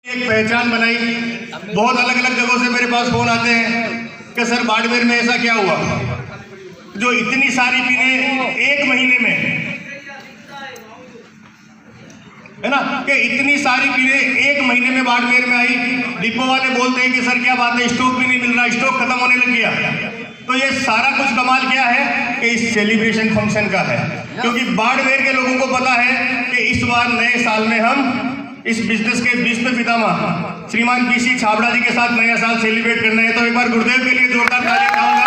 एक पहचान बनाई। बहुत अलग अलग जगहों से मेरे पास फोन आते हैं कि सर बाड़मेर में ऐसा क्या हुआ जो इतनी सारी पीने एक महीने में, है ना, कि इतनी सारी पीने एक महीने में बाड़मेर में आई। डिपो वाले बोलते हैं कि सर क्या बात है, स्टॉक भी नहीं मिल रहा, स्टॉक खत्म होने लग गया। तो ये सारा कुछ कमाल क्या है कि इस सेलिब्रेशन फंक्शन का है, क्योंकि बाड़मेर के लोगों को पता है कि इस बार नए साल में हम इस बिजनेस के विश्व पितामह श्रीमान पीसी छाबड़ा जी के साथ नया साल सेलिब्रेट करना है। तो एक बार गुरुदेव के लिए जोरदार ताली चाहूंगा।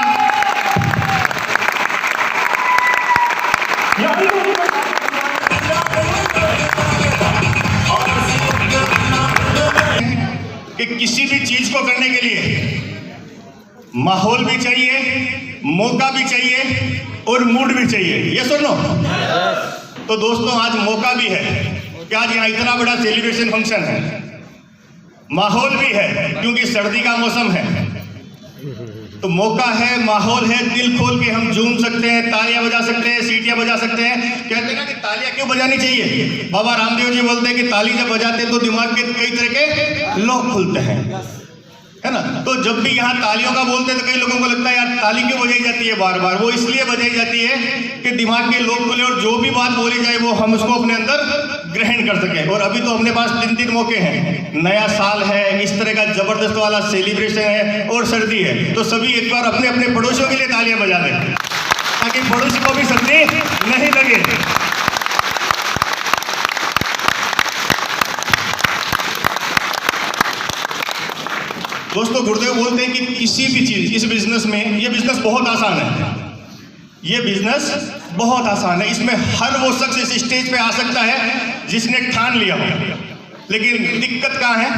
कि किसी भी चीज को करने के लिए माहौल भी चाहिए, मौका भी चाहिए और मूड भी चाहिए। ये सुनो। तो दोस्तों आज मौका भी है कि आज यहाँ इतना बड़ा सेलिब्रेशन फंक्शन है, माहौल भी है क्योंकि सर्दी का मौसम है। तो मौका है, माहौल है, दिल खोल के हम झूम सकते हैं, तालियां बजा सकते हैं, सीटियां बजा सकते हैं। कहते हैं ना कि तालियां क्यों बजानी चाहिए? बाबा रामदेव जी बोलते हैं कि ताली जब बजाते हैं तो दिमाग के कई तरह के लॉक खुलते हैं, है ना। तो जब भी यहाँ तालियों का बोलते हैं तो कई लोगों को लगता है यार ताली क्यों बजाई जाती है बार बार। वो इसलिए बजाई जाती है कि दिमाग के लोग खुले और जो भी बात बोली जाए वो हम उसको अपने अंदर ग्रहण कर सके। और अभी तो अपने पास 3 मौके हैं, नया साल है, इस तरह का जबरदस्त वाला सेलिब्रेशन है और सर्दी है। तो सभी एक बार अपने अपने पड़ोसियों के लिए तालियां बजा दें ताकि पड़ोसी को भी सर्दी नहीं लगे। दोस्तों गुरुदेव बोलते हैं कि किसी भी चीज, इस बिजनेस में, ये बिजनेस बहुत आसान है, ये बिजनेस बहुत आसान है। इसमें हर वो शख्स इस स्टेज पे आ सकता है जिसने ठान लिया हो। लेकिन दिक्कत कहाँ है,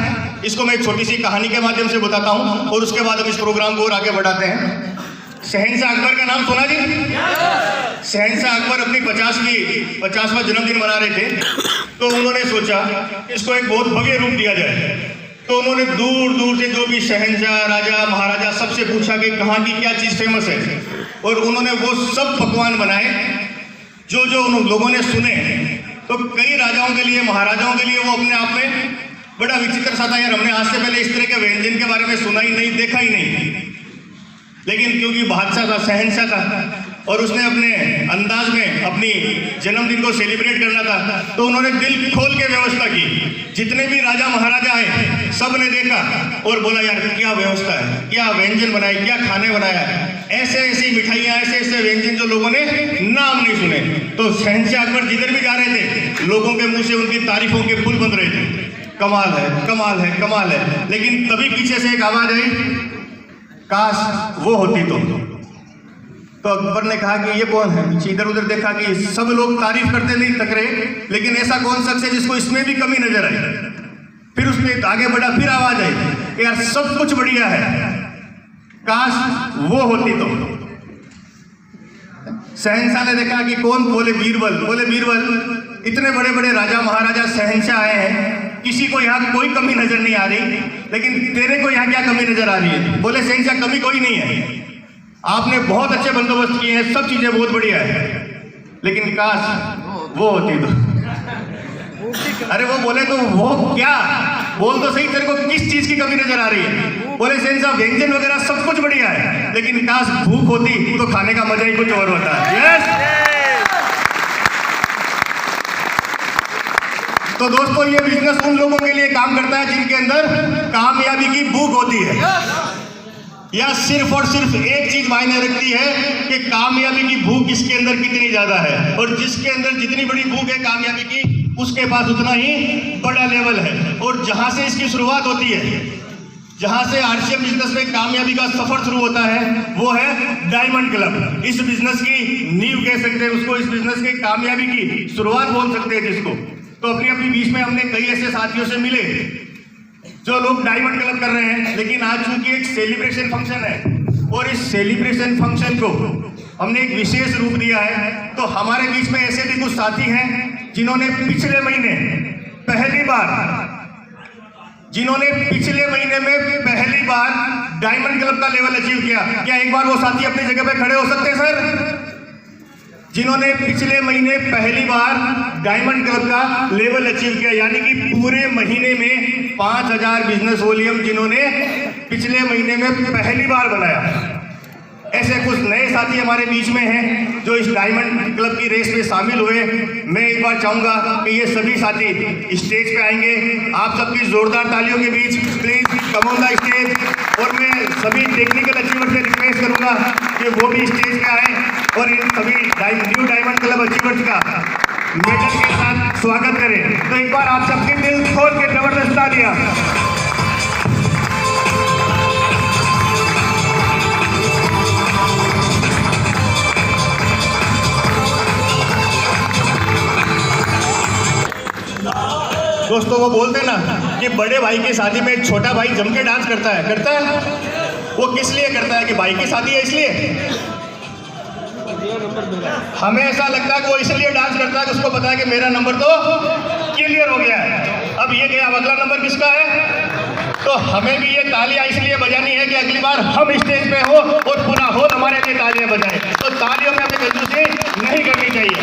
इसको मैं एक छोटी सी कहानी के माध्यम से बताता हूँ और उसके बाद हम इस प्रोग्राम को और आगे बढ़ाते हैं। शहंशाह अकबर का नाम सुना जी? शहंशाह अकबर अपनी 50वां जन्मदिन मना रहे थे। तो उन्होंने सोचा इसको एक बहुत भव्य रूप दिया जाए। तो उन्होंने दूर दूर से जो भी शहंशाह, राजा, महाराजा, सबसे पूछा कि कहाँ की क्या चीज़ फेमस है, और उन्होंने वो सब पकवान बनाए जो उन लोगों ने सुने। तो कई राजाओं के लिए, महाराजाओं के लिए वो अपने आप में बड़ा विचित्र सा था, यार हमने आज से पहले इस तरह के व्यंजन के बारे में सुना ही नहीं, देखा ही नहीं। लेकिन क्योंकि बादशाह था, शहंशाह था, और उसने अपने अंदाज में अपनी जन्मदिन को सेलिब्रेट करना था, तो उन्होंने दिल खोल के व्यवस्था की। जितने भी राजा महाराजा आए सब ने देखा और बोला यार क्या व्यवस्था है, क्या व्यंजन बनाए, क्या खाने बनाया, ऐसे ऐसी मिठाइयाँ, ऐसे ऐसे व्यंजन जो लोगों ने नाम नहीं सुने। तो शहंशाह अकबर जिधर भी जा रहे थे लोगों के मुंह से उनकी तारीफों के पुल बन रहे थे, कमाल है, कमाल है, कमाल है। लेकिन तभी पीछे से एक आवाज आई, काश वो होती तो अकबर ने कहा कि ये कौन है? इधर उधर देखा कि सब लोग तारीफ करते नहीं तक रहे, लेकिन ऐसा कौन शख्स है जिसको इसमें भी कमी नजर आई? फिर उसने आगे बढ़ा, फिर आवाज आई कि यार सब कुछ बढ़िया है, काश वो होती तो। शहंशाह ने देखा कि कौन? बोले बीरबल। बोले बीरबल, इतने बड़े बड़े राजा महाराजा शहंशाह आए हैं, किसी को यहाँ कोई कमी नजर नहीं आ रही, लेकिन तेरे को यहाँ क्या कमी नजर आ रही है? बोले शहंशाह कमी कोई नहीं है, आपने बहुत अच्छे बंदोबस्त किए हैं, सब चीजें बहुत बढ़िया है, लेकिन काश वो होती तो। अरे वो बोले तो वो क्या? बोल तो सही, तेरे को किस चीज की कमी नजर आ रही है? बोले शहंशाह व्यंजन वगैरह सब कुछ बढ़िया है, लेकिन काश भूख होती तो खाने का मजा ही कुछ और होता है। यस। तो दोस्तों ये बिजनेस उन लोगों के लिए काम करता है जिनके अंदर कामयाबी की भूख होती है। या सिर्फ और सिर्फ एक चीज मायने रखती है कि कामयाबी की भूख इसके अंदर कितनी ज्यादा है, और जिसके अंदर जितनी बड़ी भूख है कामयाबी की, उसके पास उतना ही बड़ा लेवल है। और जहां से इसकी शुरुआत होती है, जहां से आरसीएम बिजनेस में कामयाबी का सफर शुरू होता है, वो है डायमंड क्लब। इस बिजनेस की नींव कह सकते हैं उसको, इस बिजनेस की कामयाबी की शुरुआत बोल सकते हैं जिसको। तो अपनी अपनी बीच में हमने कई ऐसे साथियों से मिले जो लोग डायमंड क्लब कर रहे हैं, लेकिन आज चूंकि एक सेलिब्रेशन फंक्शन है और इस सेलिब्रेशन फंक्शन को हमने एक विशेष रूप दिया है, तो हमारे बीच में ऐसे भी कुछ साथी हैं जिन्होंने पिछले महीने में पहली बार डायमंड क्लब का लेवल अचीव किया। क्या एक बार वो साथी अपनी जगह पे खड़े हो सकते हैं सर? जिन्होंने पिछले महीने पहली बार डायमंड क्लब का लेवल अचीव किया, यानी कि पूरे महीने में 5000 बिजनेस वॉल्यूम जिन्होंने पिछले महीने में पहली बार बनाया। ऐसे कुछ नए साथी हमारे बीच में हैं जो इस डायमंड क्लब की रेस में शामिल हुए। मैं एक बार चाहूंगा कि ये सभी साथी स्टेज पे आएंगे। आप सबकी जोरदार तालियों के बीच please come on the stage. और मैं सभी टेक्निकल अचीवर्स से रिक्वेस्ट करूंगा कि वो भी स्टेज पे आए और इन सभी न्यू डायमंड क्लब अचीवर्स का मेडल के साथ स्वागत करें। तो एक बार आप सबके दिल खोल के जबरदस्त तालियां। दोस्तों वो बोलते ना कि बड़े भाई की शादी में छोटा भाई जम के डांस करता है। वो किस लिए करता है कि भाई की शादी है इसलिए? हमें ऐसा लगता है कि वो इसलिए डांस करता है कि उसको पता है कि मेरा नंबर तो क्लियर हो गया है, अब ये गया, अब अगला नंबर किसका है? तो हमें भी ये तालियां इसलिए बजानी है कि अगली बार हम स्टेज पे हो और पूरा हॉल हमारे लिए तालियां बजाए। तो तालियों में हमें कंजूसी नहीं करनी चाहिए।